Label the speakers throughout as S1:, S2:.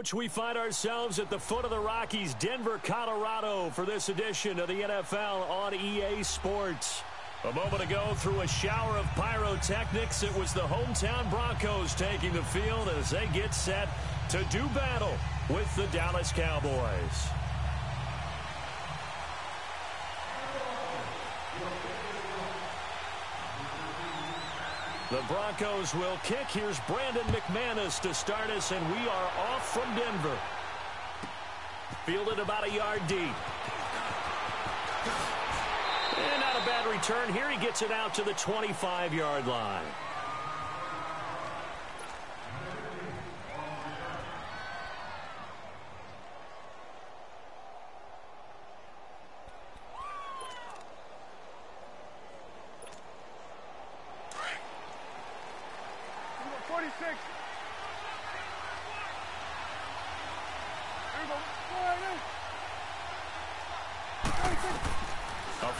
S1: Coach. We find ourselves at the foot of the Rockies, Denver, Colorado, for this edition of the NFL on EA Sports. A moment ago, through a shower of pyrotechnics, it was the hometown Broncos taking the field as they get set to do battle with the Dallas Cowboys. The Broncos will kick. Here's Brandon McManus to start us, and we are off from Denver. Fielded about a yard deep. And not a bad return here. He gets it out to the 25-yard line.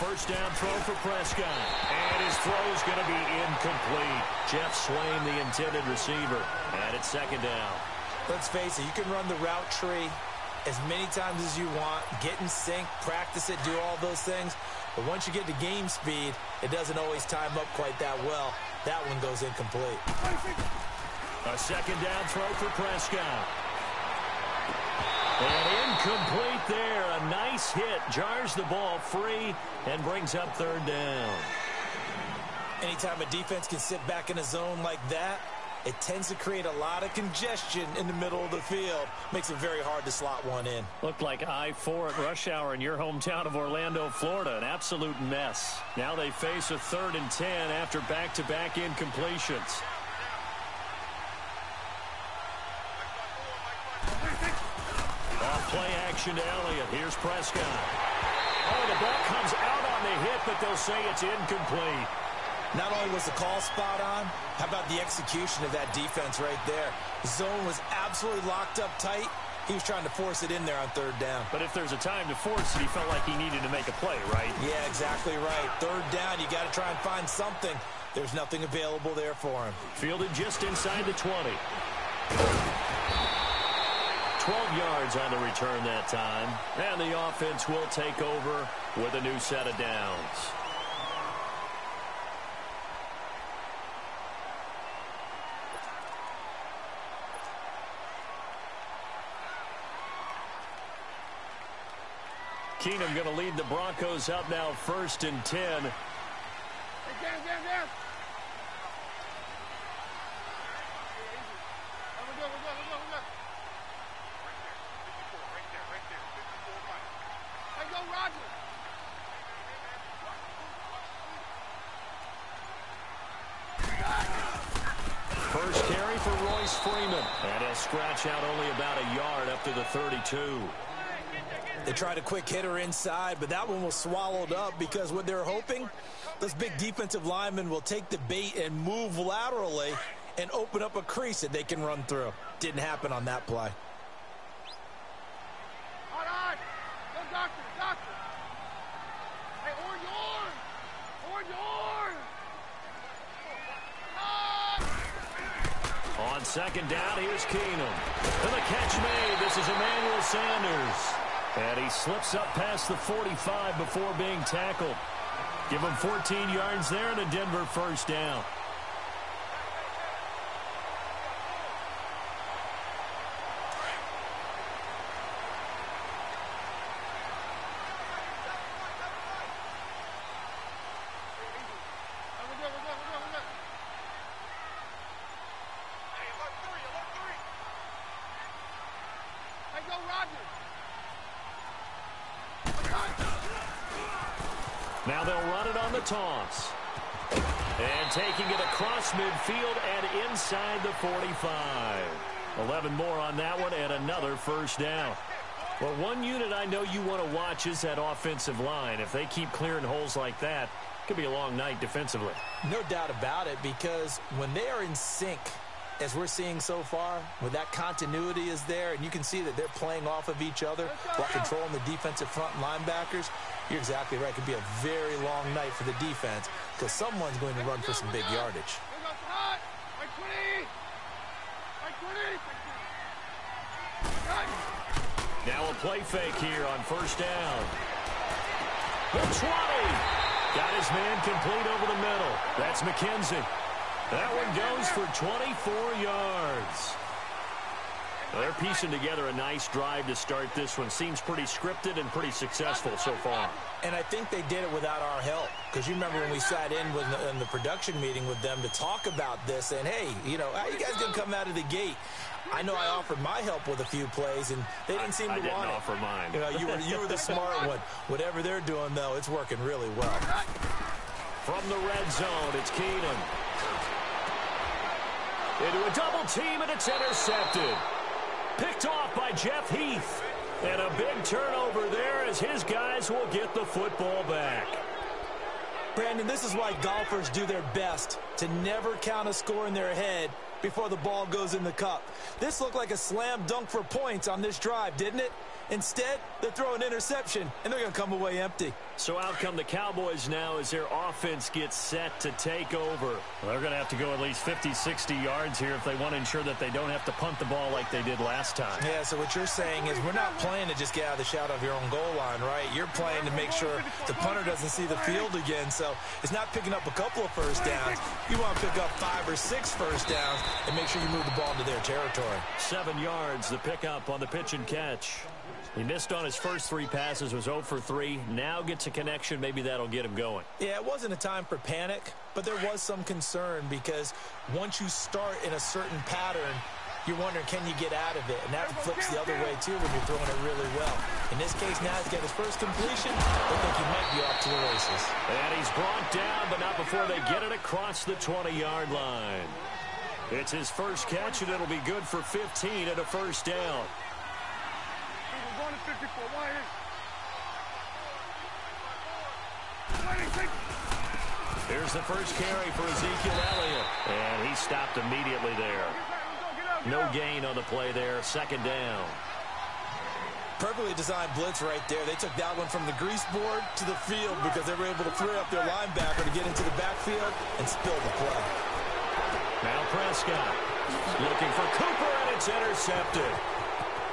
S1: First down throw for Prescott. And his throw is going to be incomplete. Jeff Swain, the intended receiver. And it's second down.
S2: Let's face it, you can run the route tree as many times as you want, get in sync, practice it, do all those things. But once you get to game speed, it doesn't always time up quite that well. That one goes incomplete.
S1: A second down throw for Prescott. And incomplete there. A nice hit. Jars the ball free and brings up third down.
S2: Anytime a defense can sit back in a zone like that, it tends to create a lot of congestion in the middle of the field. Makes it very hard to slot one in.
S1: Looked like I-4 at rush hour in your hometown of Orlando, Florida. An absolute mess. Now they face a 3rd and 10 after back-to-back incompletions. Play action to Elliott. Here's Prescott. Oh, the ball comes out on the hit, but they'll say it's incomplete.
S2: Not only was the call spot on, how about the execution of that defense right there? The zone was absolutely locked up tight. He was trying to force it in there on third down.
S1: But if there's a time to force it, he felt like he needed to make a play, right?
S2: Yeah, exactly right. Third down, you got to try and find something. There's nothing available there for him.
S1: Fielded just inside the 20. 12 yards on the return that time. And the offense will take over with a new set of downs. Keenum going to lead the Broncos up now 1st and 10.
S3: Down.
S1: First carry for Royce Freeman. And he'll scratch out only about a yard up to the 32.
S2: They tried a quick hitter inside, but that one was swallowed up because what they're hoping, those big defensive linemen will take the bait and move laterally and open up a crease that they can run through. Didn't happen on that play.
S3: All right. Go, doctor. Hey, orange.
S1: On second down, here's Keenum. And the catch made. This is Emmanuel Sanders. And he slips up past the 45 before being tackled. Give him 14 yards there and a Denver first down. Now they'll run it on the toss. And taking it across midfield and inside the 45. 11 more on that one and another first down. Well, one unit I know you want to watch is that offensive line. If they keep clearing holes like that, it could be a long night defensively.
S2: No doubt about it, because when they are in sync, as we're seeing so far, when that continuity is there, and you can see that they're playing off of each other while controlling the defensive front linebackers, you're exactly right. It could be a very long night for the defense because someone's going to run for some big yardage.
S1: Now a play fake here on first down. The 20. Got his man complete over the middle. That's McKenzie. That one goes for 24 yards. They're piecing together a nice drive to start this one. Seems pretty scripted and pretty successful so far.
S2: And I think they did it without our help. Because you remember when we sat in the production meeting with them to talk about this. And, hey, you know, how you guys going to come out of the gate? I know I offered my help with a few plays, and they didn't seem to want it.
S1: I didn't offer mine.
S2: You know, you were the smart one. Whatever they're doing, though, it's working really well.
S1: From the red zone, it's Keenum. Into a double team, and it's intercepted. Picked off by Jeff Heath. And a big turnover there as his guys will get the football back.
S2: Brandon, this is why golfers do their best to never count a score in their head before the ball goes in the cup. This looked like a slam dunk for points on this drive, didn't it? Instead, they're throwing interception, and they're going to come away empty.
S1: So out come the Cowboys now as their offense gets set to take over. Well, they're going to have to go at least 50, 60 yards here if they want to ensure that they don't have to punt the ball like they did last time.
S2: Yeah, so what you're saying is we're not playing to just get out of the shadow of your own goal line, right? You're playing to make sure the punter doesn't see the field again. So it's not picking up a couple of first downs. You want to pick up 5 or 6 first downs and make sure you move the ball into their territory.
S1: 7 yards, the pickup on the pitch and catch. He missed on his first 3 passes, was 0 for 3. Now gets a connection. Maybe that'll get him going.
S2: Yeah, it wasn't a time for panic, but there was some concern because once you start in a certain pattern, you're wondering, can you get out of it? And that flips the other way, too, when you're throwing it really well. In this case, now he's got his first completion. I think he might be off to the races.
S1: And he's brought down, but not before they get it across the 20-yard line. It's his first catch, and it'll be good for 15 and a first down. Here's the first carry for Ezekiel Elliott. And he stopped immediately there. No gain on the play there. Second down.
S2: Perfectly designed blitz right there. They took that one from the grease board to the field because they were able to free up their linebacker to get into the backfield and spill the play.
S1: Now Prescott looking for Cooper, and it's intercepted.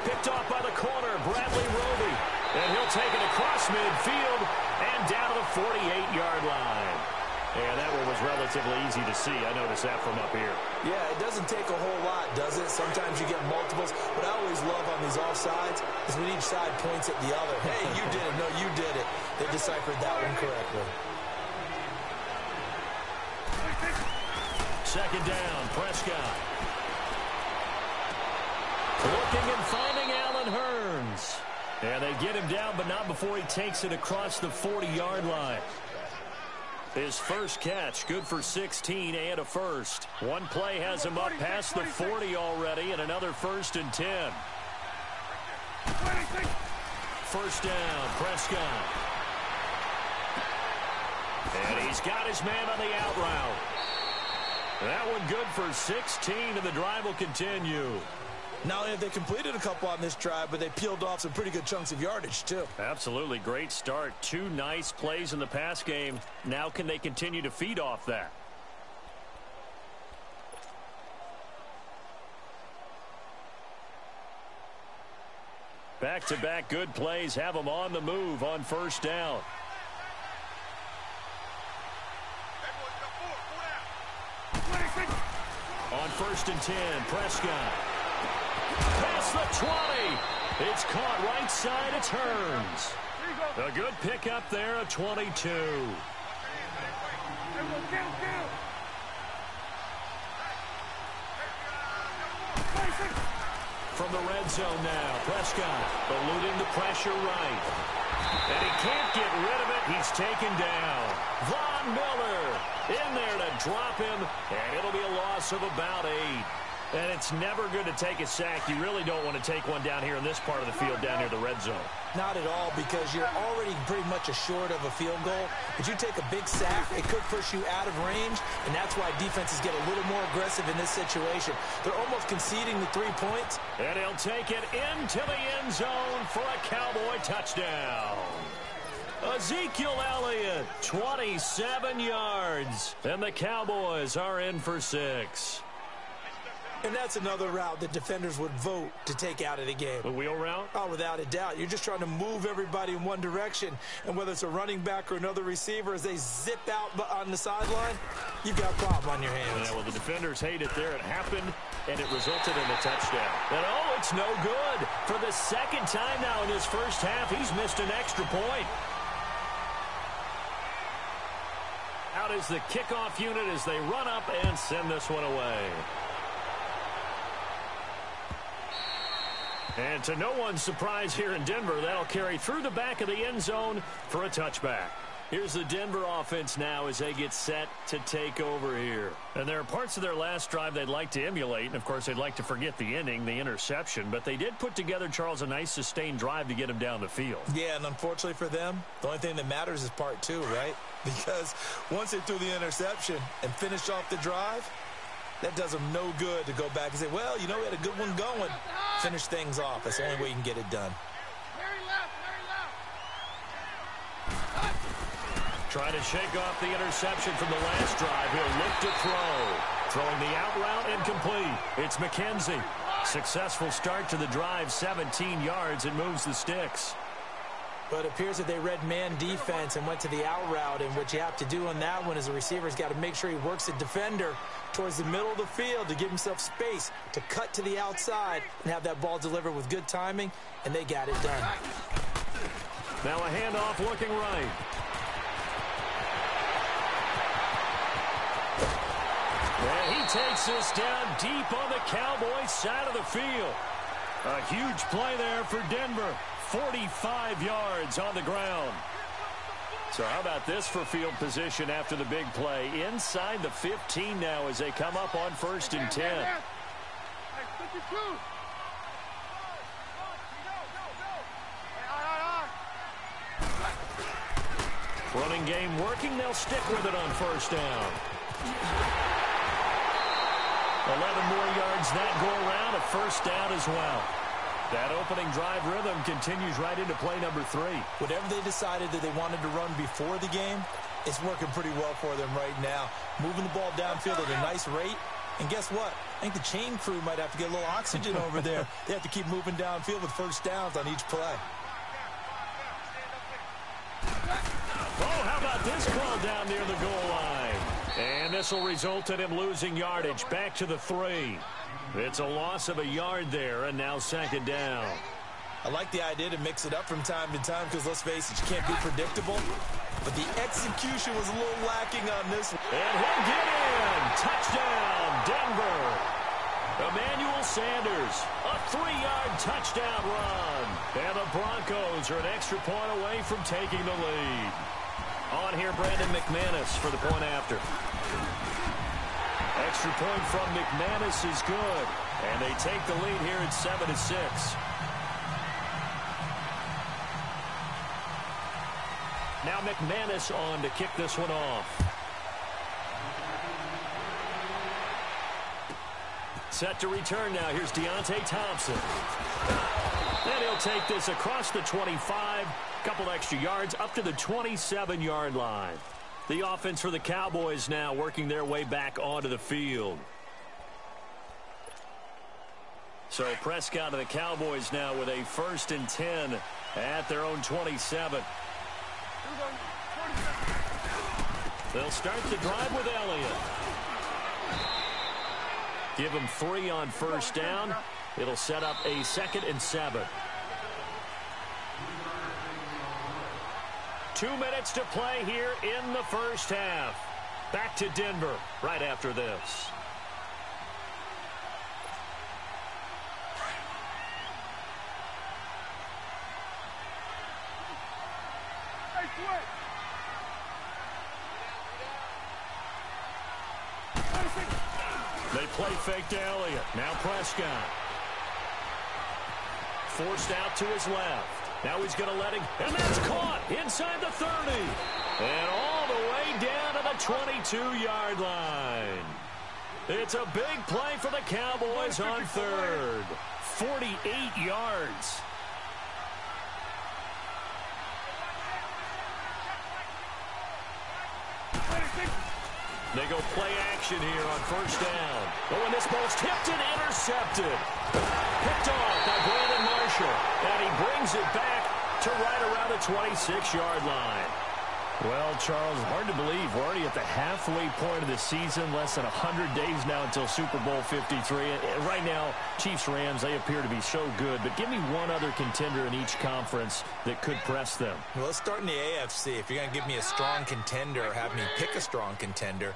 S1: Picked off by the corner, Bradley Roby. And he'll take it across midfield and down to the 48-yard line. And that one was relatively easy to see. I noticed that from up here.
S2: Yeah, it doesn't take a whole lot, does it? Sometimes you get multiples. What I always love on these offsides is when each side points at the other. Hey, you did it. No, you did it. They deciphered that one correctly.
S1: Second down, Prescott. Looking and finding Allen Hurns. And they get him down, but not before he takes it across the 40-yard line. His first catch, good for 16 and a first. One play has him up past the 40 already, and another 1st and 10. First down, Prescott. And he's got his man on the out route. That one good for 16, and the drive will continue.
S2: Not only have they completed a couple on this drive, but they peeled off some pretty good chunks of yardage, too.
S1: Absolutely. Great start. 2 nice plays in the pass game. Now can they continue to feed off that? Back-to-back good plays have them on the move on first down. On 1st and 10, Prescott. Past the 20. It's caught right side. It's Hurns. A good pickup there at 22. From the red zone now, Prescott eluding the pressure right. And he can't get rid of it. He's taken down. Von Miller in there to drop him, and it'll be a loss of about 8. And it's never good to take a sack. You really don't want to take one down here in this part of the field down near the red zone.
S2: Not at all, because you're already pretty much assured of a field goal. If you take a big sack, it could push you out of range, and that's why defenses get a little more aggressive in this situation. They're almost conceding the 3 points.
S1: And he'll take it into the end zone for a Cowboy touchdown. Ezekiel Elliott, 27 yards, and the Cowboys are in for 6.
S2: And that's another route that defenders would vote to take out of the game.
S1: The wheel route?
S2: Oh, without a doubt. You're just trying to move everybody in one direction. And whether it's a running back or another receiver, as they zip out on the sideline, you've got a problem on your hands.
S1: Yeah, well, the defenders hate it there. It happened, and it resulted in a touchdown. And, oh, it's no good. For the second time now in his first half, he's missed an extra point. Out is the kickoff unit as they run up and send this one away. And to no one's surprise here in Denver, that'll carry through the back of the end zone for a touchback. Here's the Denver offense now as they get set to take over here. And there are parts of their last drive they'd like to emulate. And, of course, they'd like to forget the ending, the interception. But they did put together, Charles, a nice sustained drive to get him down the field.
S2: Yeah, and unfortunately for them, the only thing that matters is part two, right? Because once they threw the interception and finished off the drive, that does them no good to go back and say, well, you know, we had a good one going. Finish things off. That's the only way you can get it done.
S3: Very left, very left.
S1: Trying to shake off the interception from the last drive. He'll look to throw. Throwing the out route incomplete. It's McKenzie. Successful start to the drive, 17 yards, and moves the sticks.
S2: But it appears that they read man defense and went to the out route, and what you have to do on that one is the receiver's got to make sure he works the defender towards the middle of the field to give himself space to cut to the outside and have that ball delivered with good timing, and they got it done.
S1: Now a handoff looking right. And he takes this down deep on the Cowboys' side of the field. A huge play there for Denver. 45 yards on the ground. So how about this for field position after the big play? Inside the 15 now as they come up on 1st and 10. Running game working. They'll stick with it on 1st down. 11 more yards that go around. A 1st down as well. That opening drive rhythm continues right into play number 3.
S2: Whatever they decided that they wanted to run before the game, it's working pretty well for them right now. Moving the ball downfield at a nice rate. And guess what? I think the chain crew might have to get a little oxygen over there. They have to keep moving downfield with 1st downs on each play.
S1: Oh, how about this call down near the goal line? And this will result in him losing yardage back to the 3. It's a loss of a yard there, and now 2nd down.
S2: I like the idea to mix it up from time to time because, let's face it, you can't be predictable. But the execution was a little lacking on this one.
S1: And he'll get in. Touchdown, Denver. Emmanuel Sanders, a 3-yard touchdown run. And the Broncos are an extra point away from taking the lead. On here, Brandon McManus for the point after. Extra point from McManus is good. And they take the lead here at 7-6. Now McManus on to kick this one off. Set to return now. Here's Deontay Thompson. And he'll take this across the 25. Couple extra yards up to the 27-yard line. The offense for the Cowboys now working their way back onto the field. So Prescott and the Cowboys now with a 1st and 10 at their own 27. They'll start the drive with Elliott. Give him 3 on 1st down. It'll set up a 2nd and 7. 2 minutes to play here in the 1st half. Back to Denver right after this. They play fake to Elliott. Now Prescott. Forced out to his left. Now he's going to let him. And that's caught inside the 30. And all the way down to the 22-yard line. It's a big play for the Cowboys on 3rd. 48 yards. They go play action here on first down. Oh, and this ball's tipped and intercepted. Picked off by Brandon Marshall. And he brings it back to right around the 26-yard line. Well, Charles, hard to believe we're already at the halfway point of the season, less than 100 days now until Super Bowl 53. And right now, Chiefs-Rams, they appear to be so good. But give me one other contender in each conference that could press them.
S2: Well, let's start in the AFC. If you're going to give me a strong contender or have me pick a strong contender,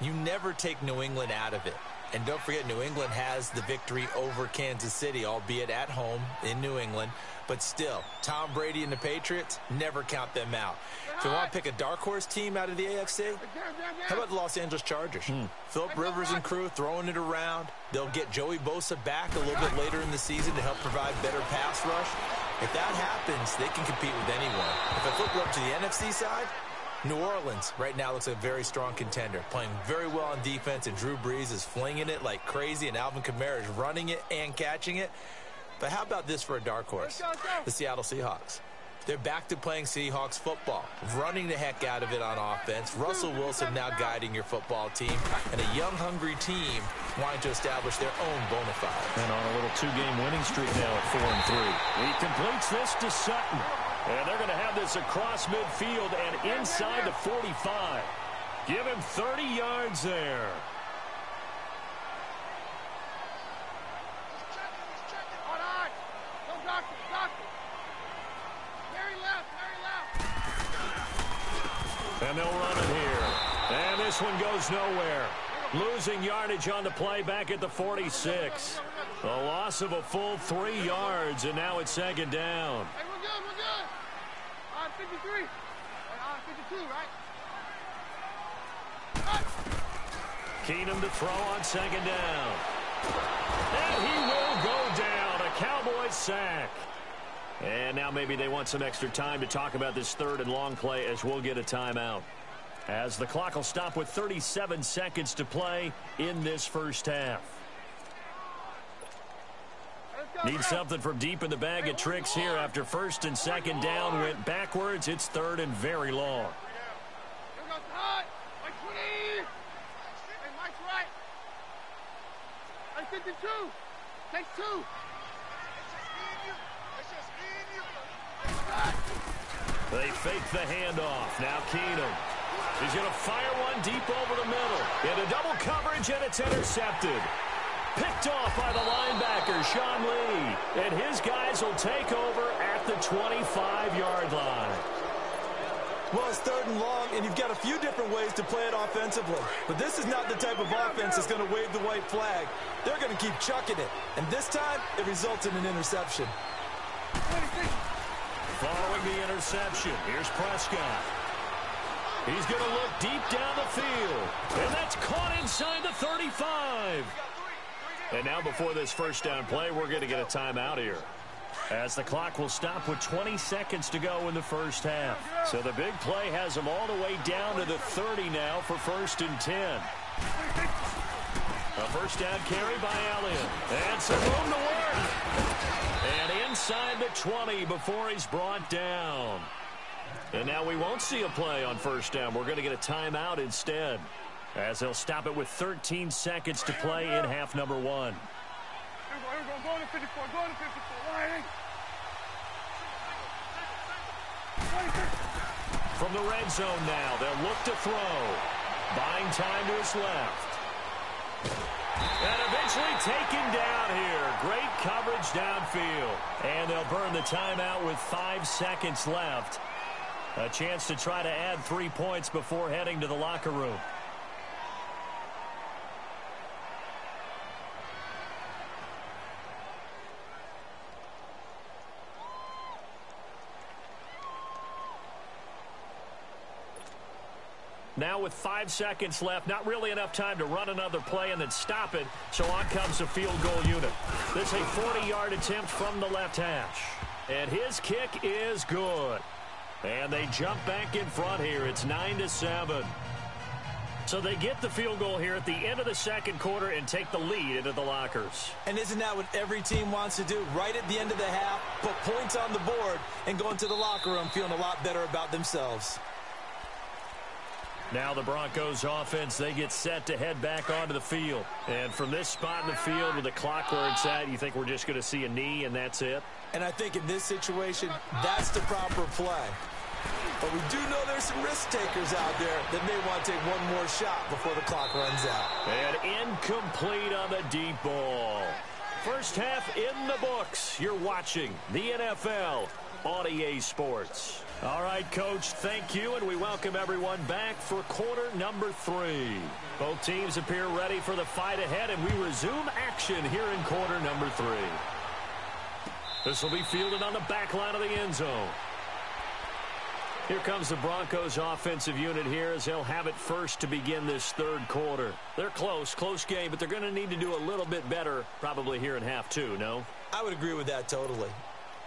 S2: you never take New England out of it. And don't forget, New England has the victory over Kansas City, albeit at home in New England. But still, Tom Brady and the Patriots, never count them out. If you want to pick a dark horse team out of the AFC, how about the Los Angeles Chargers? Phillip Rivers and crew throwing it around. They'll get Joey Bosa back a little bit later in the season to help provide better pass rush. If that happens, they can compete with anyone. If I flip it up to the NFC side, New Orleans right now looks like a very strong contender, playing very well on defense, and Drew Brees is flinging it like crazy, and Alvin Kamara is running it and catching it. But how about this for a dark horse? The Seattle Seahawks. They're back to playing Seahawks football, running the heck out of it on offense. Russell Wilson now guiding your football team, and a young, hungry team wanting to establish their own bona fide.
S1: And on a little two-game winning streak now at 4-3. He completes this to Sutton. And they're going to have this across midfield and inside the 45. Give him 30 yards there. And they'll run it here. And this one goes nowhere. Losing yardage on the play back at the 46. A loss of a full 3 yards, and now it's second down.
S3: Hey, we're good, we're good. 53. 52, right?
S1: Keenum to throw on second down. And he will go down. A Cowboys sack. And now maybe they want some extra time to talk about this third and long play as we'll get a timeout. As the clock will stop with 37 seconds to play in this first half. Need something from deep in the bag of tricks here after first and second down went backwards. It's third and very long.
S3: Mike's right. 52. Take 2.
S1: They fake the handoff. Now Keenum. He's going to fire one deep over the middle. Into double coverage, and it's intercepted. Picked off by the linebacker, Sean Lee. And his guys will take over at the 25-yard line.
S2: Well, it's third and long, and you've got a few different ways to play it offensively. But this is not the type of offense that's going to wave the white flag. They're going to keep chucking it. And this time, it results in an interception.
S1: Following the interception, here's Prescott. He's going to look deep down the field. And that's caught inside the 35. And now before this first down play, we're going to get a timeout here, as the clock will stop with 20 seconds to go in the first half. So the big play has them all the way down to the 30 now for first and 10. A first down carry by Elliott. And some room to work. And inside the 20 before he's brought down. And now we won't see a play on first down. We're going to get a timeout instead, as they'll stop it with 13 seconds to play in half number 1.
S3: Here we go. Go to 54. Go to 54.
S1: From the red zone now, they'll look to throw. Buying time to his left. And eventually taken down here. Great coverage downfield. And they'll burn the timeout with 5 seconds left. A chance to try to add 3 points before heading to the locker room. Now with 5 seconds left, not really enough time to run another play and then stop it. So on comes the field goal unit. This is a 40-yard attempt from the left hash. And his kick is good. And they jump back in front here. It's 9-7. So they get the field goal here at the end of the second quarter and take the lead into the lockers.
S2: And isn't that what every team wants to do? Right at the end of the half, put points on the board, and go into the locker room feeling a lot better about themselves.
S1: Now the Broncos offense, they get set to head back onto the field. And from this spot in the field with the clock where it's at, you think we're just going to see a knee and that's it?
S2: And I think in this situation, that's the proper play. But we do know there's some risk takers out there that may want to take one more shot before the clock runs out.
S1: And incomplete on the deep ball. First half in the books. You're watching the NFL on EA Sports. All right, Coach, thank you, and we welcome everyone back for quarter number 3. Both teams appear ready for the fight ahead, and we resume action here in quarter number 3. This will be fielded on the back line of the end zone. Here comes the Broncos offensive unit here as they'll have it first to begin this third quarter. They're close game, but they're going to need to do a little bit better probably here in half 2, no?
S2: I would agree with that totally.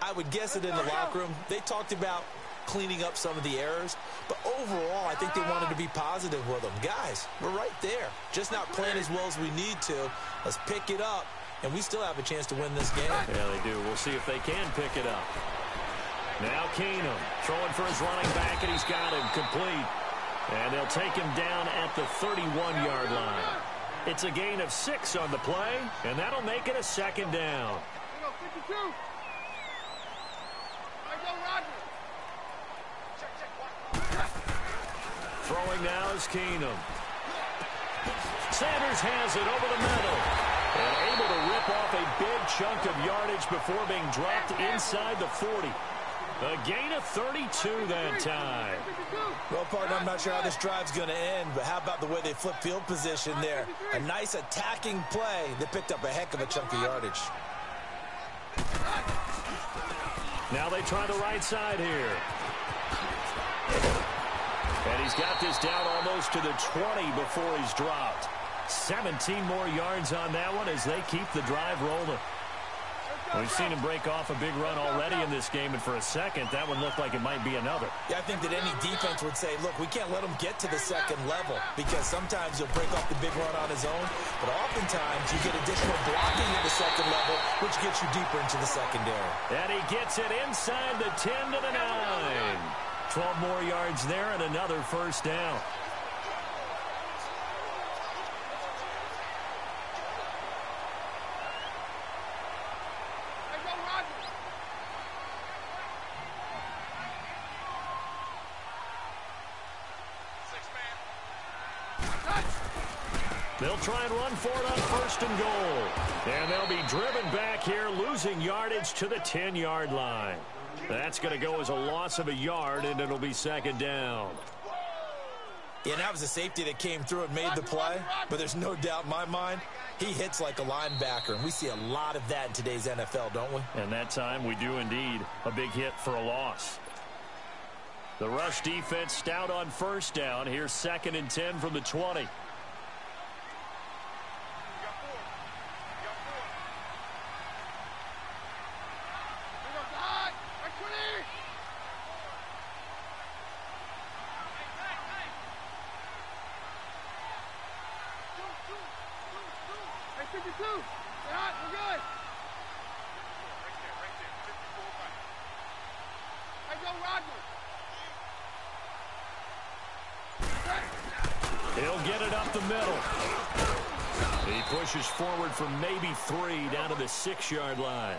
S2: I would guess that in the locker room, they talked about cleaning up some of the errors, but overall, I think they wanted to be positive with them. Guys, we're right there. Just not playing as well as we need to. Let's pick it up, and we still have a chance to win this game.
S1: Yeah, they do. We'll see if they can pick it up. Now Keenum throwing for his running back, and he's got him complete. And they'll take him down at the 31-yard line. It's a gain of 6 on the play, and that'll make it a second down. Throwing now is Keenum. Sanders has it over the middle. And able to rip off a big chunk of yardage before being dropped inside the 40. A gain of 32 that time.
S2: Well, partner, I'm not sure how this drive's going to end, but how about the way they flip field position there? A nice attacking play that picked up a heck of a chunk of yardage.
S1: Now they try the right side here. And he's got this down almost to the 20 before he's dropped. 17 more yards on that one as they keep the drive rolling. We've seen him break off a big run already in this game, and for a second, that one looked like it might be another.
S2: Yeah, I think that any defense would say, look, we can't let him get to the second level because sometimes he'll break off the big run on his own, but oftentimes you get additional blocking at the second level, which gets you deeper into the secondary.
S1: And he gets it inside the 10 to the 9. 12 more yards there and another first down. They'll try and run for it on first and goal. And they'll be driven back here, losing yardage to the 10-yard line. That's going to go as a loss of a yard, and it'll be second down.
S2: Yeah, and that was a safety that came through and made the play, but there's no doubt in my mind, he hits like a linebacker, and we see a lot of that in today's NFL, don't we?
S1: And that time we do indeed. A big hit for a loss. The rush defense stout on first down. Here's second and 10 from the 20. He'll get it up the middle. He pushes forward for maybe 3 down to the 6-yard line.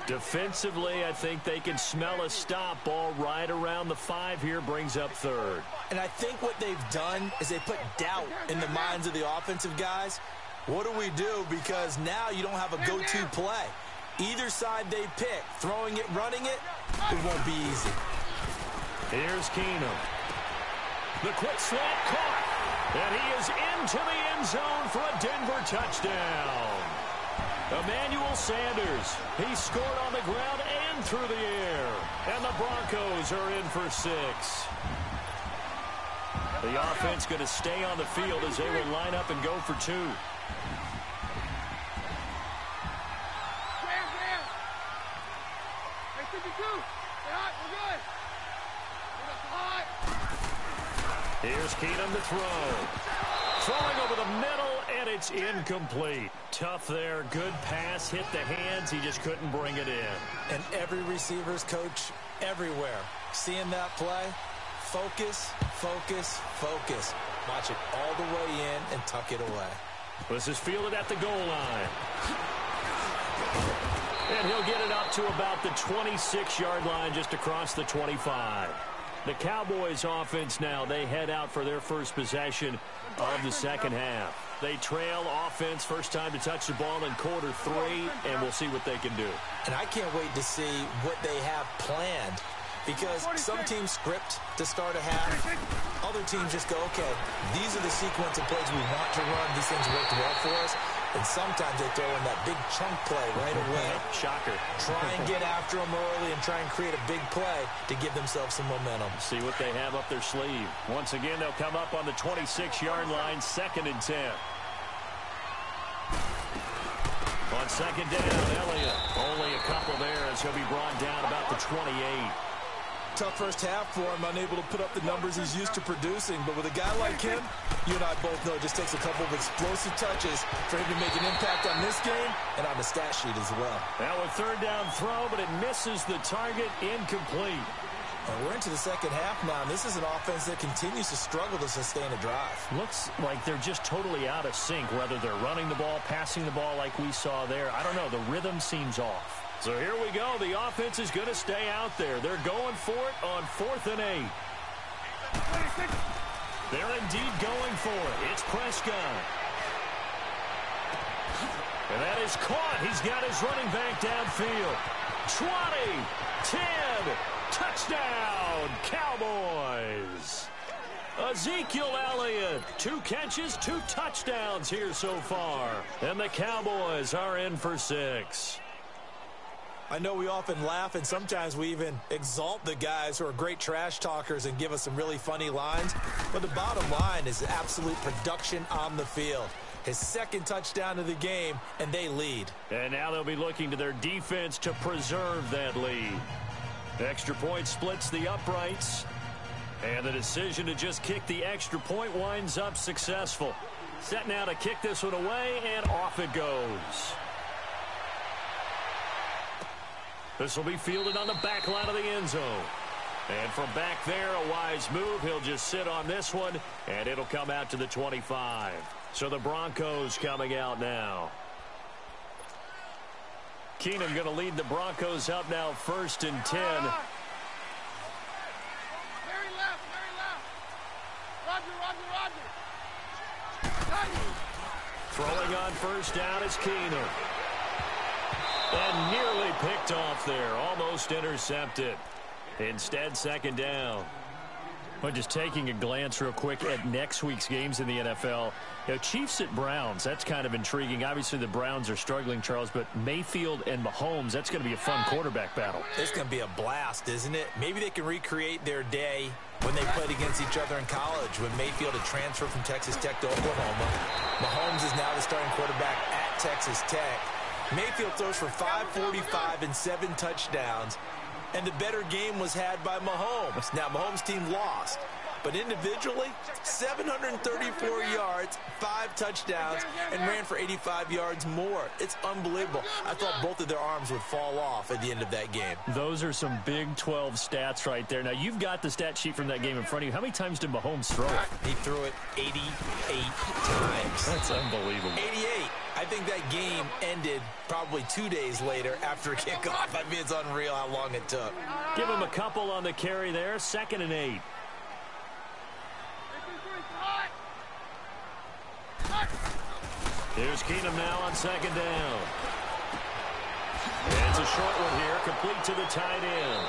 S1: Defensively, I think they can smell a stop. Ball right around the 5 here, brings up third.
S2: And I think what they've done is they put doubt in the minds of the offensive guys. What do we do? Because now you don't have a go-to play. Either side they pick, throwing it, running it, it won't be easy.
S1: Here's Keenum. The quick slant caught. And he is into the end zone for a Denver touchdown. Emmanuel Sanders. He scored on the ground and through the air. And the Broncos are in for 6. The offense going to stay on the field as they will line up and go for 2. Here's Keenum to throw. Throwing over the middle, and it's incomplete. Tough there. Good pass. Hit the hands. He just couldn't bring it in.
S2: And every receiver's coach everywhere, seeing that play, Focus, focus, focus. Watch it all the way in and tuck it away.
S1: This is fielded at the goal line. And he'll get it up to about the 26-yard line, just across the 25. The Cowboys offense now, they head out for their first possession of the second half. They trail offense, first time to touch the ball in quarter 3, and we'll see what they can do.
S2: And I can't wait to see what they have planned, because some teams script to start a half. Other teams just go, okay, these are the sequence of plays we want to run. These things worked well for us. And sometimes they throw in that big chunk play right away.
S1: Shocker.
S2: Try and get after them early and try and create a big play to give themselves some momentum.
S1: See what they have up their sleeve. Once again, they'll come up on the 26-yard line, 2nd and 10. On 2nd down, Elliott. Only a couple there as he'll be brought down about the 28.
S2: Tough first half for him, unable to put up the numbers he's used to producing. But with a guy like him, you and I both know it just takes a couple of explosive touches for him to make an impact on this game and on the stat sheet as well.
S1: Now a 3rd down throw, but it misses the target, incomplete.
S2: And we're into the second half now, and this is an offense that continues to struggle to sustain a drive.
S1: Looks like they're just totally out of sync, whether they're running the ball, passing the ball like we saw there. I don't know. The rhythm seems off. So here we go. The offense is going to stay out there. They're going for it on 4th and 8. They're indeed going for it. It's Prescott. And that is caught. He's got his running back downfield. 20, 10, touchdown, Cowboys. Ezekiel Elliott, 2 catches, 2 touchdowns here so far. And the Cowboys are in for 6.
S2: I know we often laugh, and sometimes we even exalt the guys who are great trash talkers and give us some really funny lines. But the bottom line is absolute production on the field. His 2nd touchdown of the game, and they lead.
S1: And now they'll be looking to their defense to preserve that lead. The extra point splits the uprights. And the decision to just kick the extra point winds up successful. Set now to kick this one away, and off it goes. This will be fielded on the back line of the end zone. And from back there, a wise move. He'll just sit on this one, and it'll come out to the 25. So the Broncos coming out now. Keenum going to lead the Broncos up now, 1st and 10.
S3: Very left. Roger.
S1: Throwing on 1st down is Keenum. And nearly picked off there. Almost intercepted. Instead, 2nd down. Well, just taking a glance real quick at next week's games in the NFL. You know, Chiefs at Browns, that's kind of intriguing. Obviously, the Browns are struggling, Charles, but Mayfield and Mahomes, that's going to be a fun quarterback battle.
S2: It's going to be a blast, isn't it? Maybe they can recreate their day when they played against each other in college, when Mayfield had transferred from Texas Tech to Oklahoma. Mahomes is now the starting quarterback at Texas Tech. Mayfield throws for 545 and 7 touchdowns, and the better game was had by Mahomes. Now, Mahomes' team lost, but individually, 734 yards, 5 touchdowns, and ran for 85 yards more. It's unbelievable. I thought both of their arms would fall off at the end of that game.
S1: Those are some Big 12 stats right there. Now, you've got the stat sheet from that game in front of you. How many times did Mahomes throw it?
S2: He threw it 88 times.
S1: That's unbelievable.
S2: 88. I think that game ended probably 2 days later after kickoff. I mean, it's unreal how long it took.
S1: Give him a couple on the carry there. 2nd and 8. Here's Keenum now on 2nd down. And it's a short one here, complete to the tight end.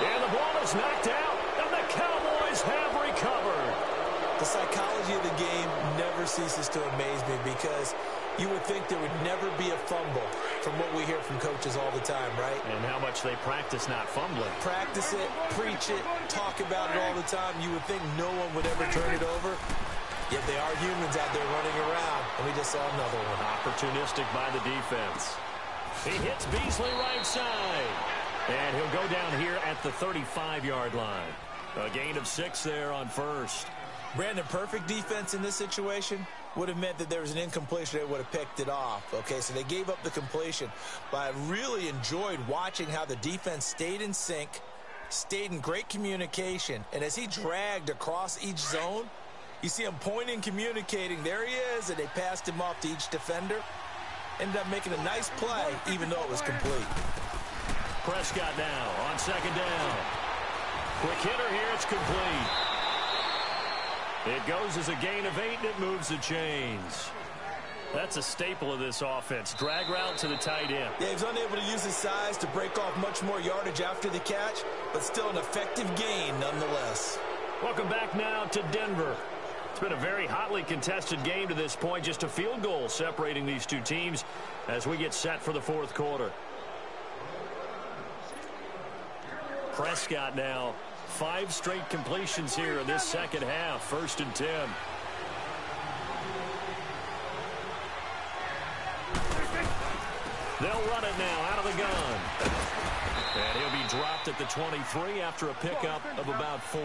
S1: And the ball is knocked out, and the Cowboys have recovered.
S2: The psychology of the game never ceases to amaze me, because you would think there would never be a fumble from what we hear from coaches all the time, right?
S1: And how much they practice not fumbling.
S2: Practice it, preach it, talk about it all the time. You would think no one would ever turn it over. Yet they are humans out there running around, and we just saw another one.
S1: Opportunistic by the defense. He hits Beasley right side. And he'll go down here at the 35-yard line. A gain of 6 there on 1st.
S2: Brandon, perfect defense in this situation would have meant that there was an incompletion. They would have picked it off. Okay, so they gave up the completion. But I really enjoyed watching how the defense stayed in sync, stayed in great communication, and as he dragged across each zone, you see him pointing, communicating. There he is, and they passed him off to each defender. Ended up making a nice play, even though it was complete.
S1: Prescott now on second down. Quick hitter here, it's complete. It goes as a gain of 8, and it moves the chains. That's a staple of this offense. Drag route to the tight end.
S2: Yeah, he's unable to use his size to break off much more yardage after the catch, but still an effective gain nonetheless.
S1: Welcome back now to Denver. It's been a very hotly contested game to this point. Just a field goal separating these two teams as we get set for the fourth quarter. Prescott now. 5 straight completions here in this second half. 1st and 10. They'll run it now out of the gun. And he'll be dropped at the 23 after a pickup of about 4.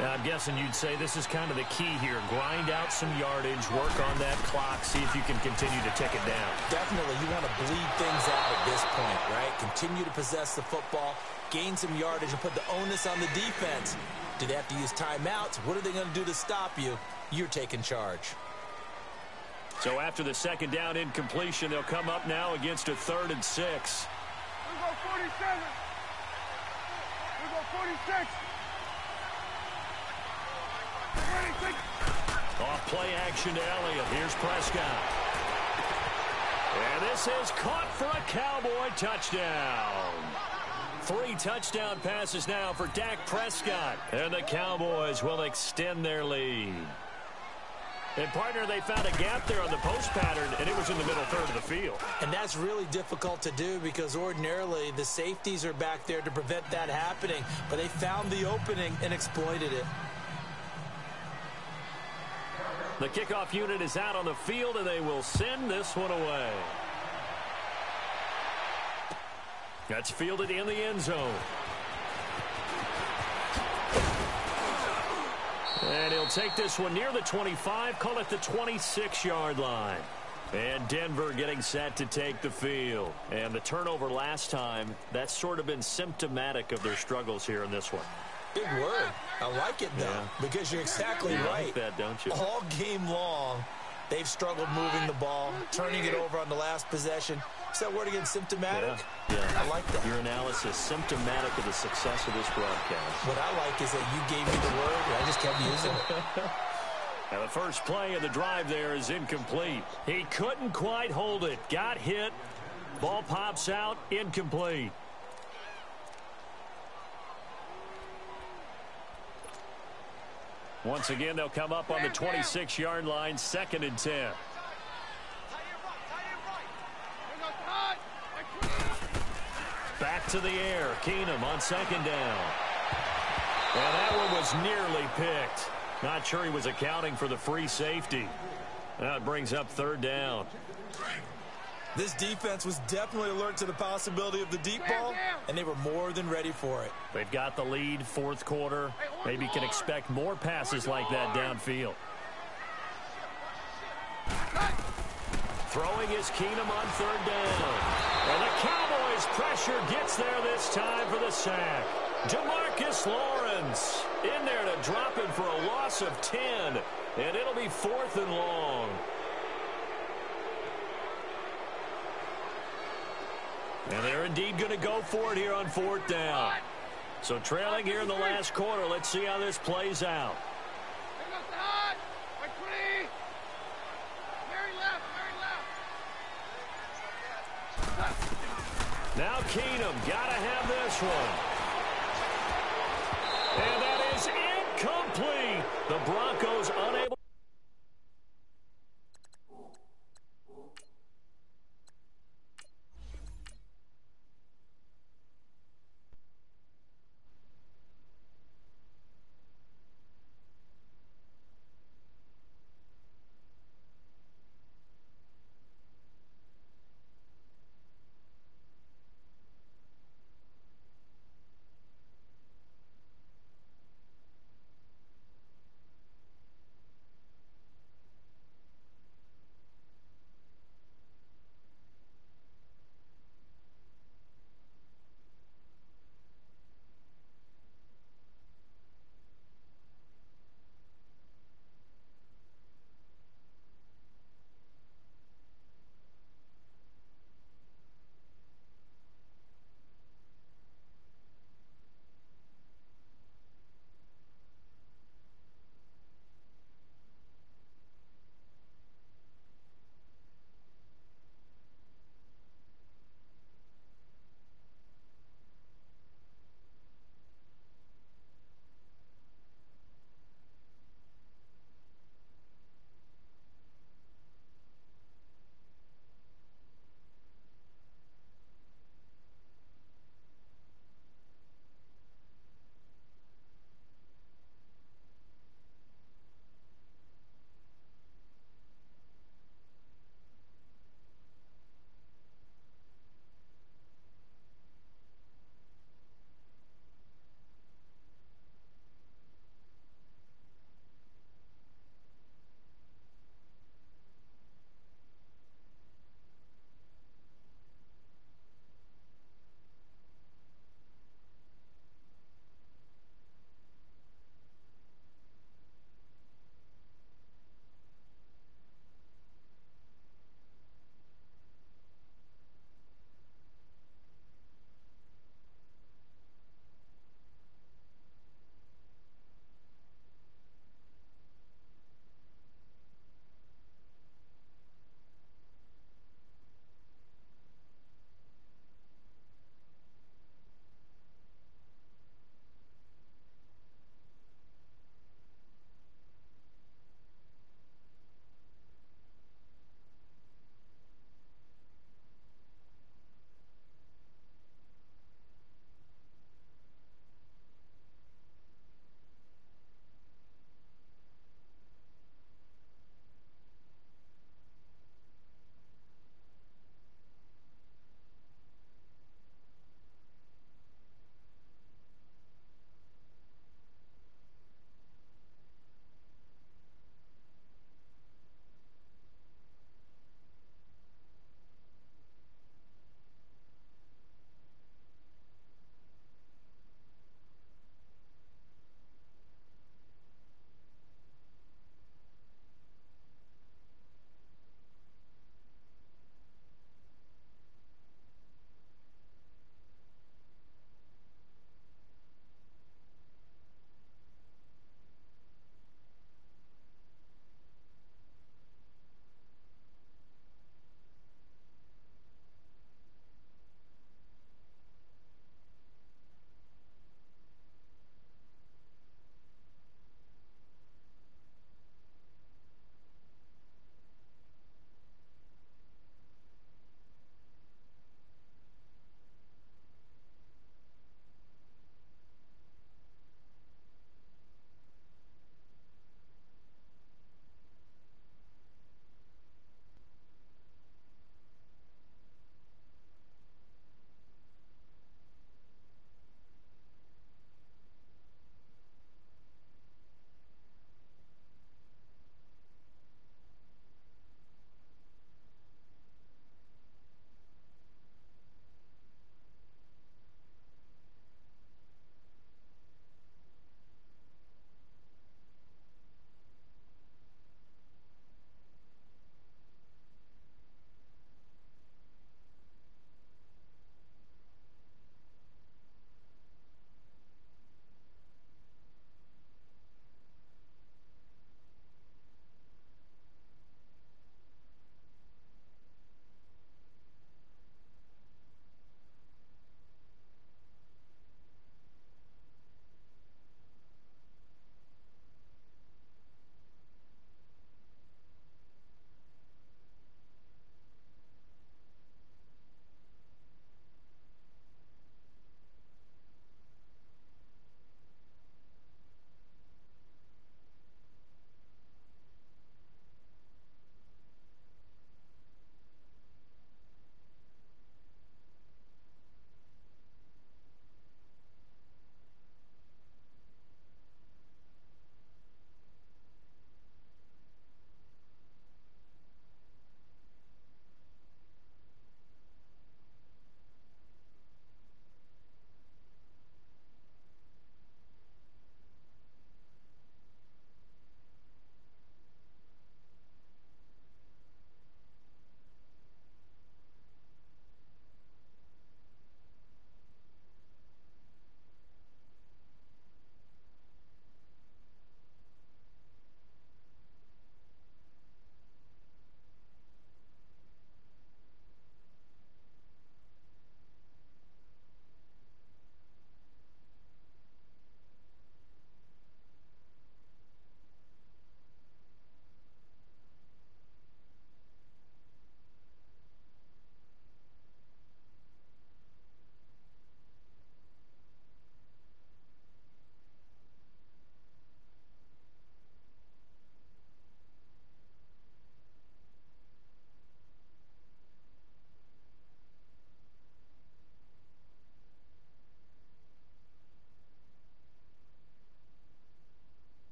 S1: Now, I'm guessing you'd say this is kind of the key here. Grind out some yardage, work on that clock, see if you can continue to tick it down.
S2: Definitely, you want to bleed things out at this point, right? Continue to possess the football, gain some yardage, and put the onus on the defense. Do they have to use timeouts? What are they going to do to stop you? You're taking charge.
S1: So after the second down incompletion, they'll come up now against a 3rd and 6.
S3: We go 47. We go 46.
S1: Off play action to Elliott. Here's Prescott. And this is caught for a Cowboy touchdown. 3 touchdown passes now for Dak Prescott. And the Cowboys will extend their lead. And, partner, they found a gap there on the post pattern, and it was in the middle third of the field.
S2: And that's really difficult to do because ordinarily the safeties are back there to prevent that happening. But they found the opening and exploited it.
S1: The kickoff unit is out on the field, and they will send this one away. That's fielded in the end zone. And he'll take this one near the 25, call it the 26-yard line. And Denver getting set to take the field. And the turnover last time, that's sort of been symptomatic of their struggles here in this one.
S2: Big word. I like it, though, because you're exactly right.
S1: You like that, don't you?
S2: All game long, they've struggled moving the ball, turning it over on the last possession. Is that word again, symptomatic?
S1: Yeah.
S2: I like that.
S1: Your analysis, symptomatic of the success of this broadcast.
S2: What I like is that you gave me the word, and I just kept using it.
S1: And the first play of the drive there is incomplete. He couldn't quite hold it. Got hit. Ball pops out. Incomplete. Once again, they'll come up on the 26-yard line, 2nd and 10. Back to the air. Keenum on 2nd down. And that one was nearly picked. Not sure he was accounting for the free safety. That brings up 3rd down.
S2: This defense was definitely alert to the possibility of the deep ball, and they were more than ready for it.
S1: They've got the lead, 4th quarter. Maybe can expect more passes like that downfield. Throwing is Keenum on 3rd down. And the Cowboys pressure gets there this time for the sack. Demarcus Lawrence in there to drop him for a loss of 10. And it'll be 4th and long. And they're indeed going to go for it here on 4th down. So trailing here in the last quarter. Let's see how this plays out. Now Keenum got to have this one. And that is incomplete. The Broncos unable.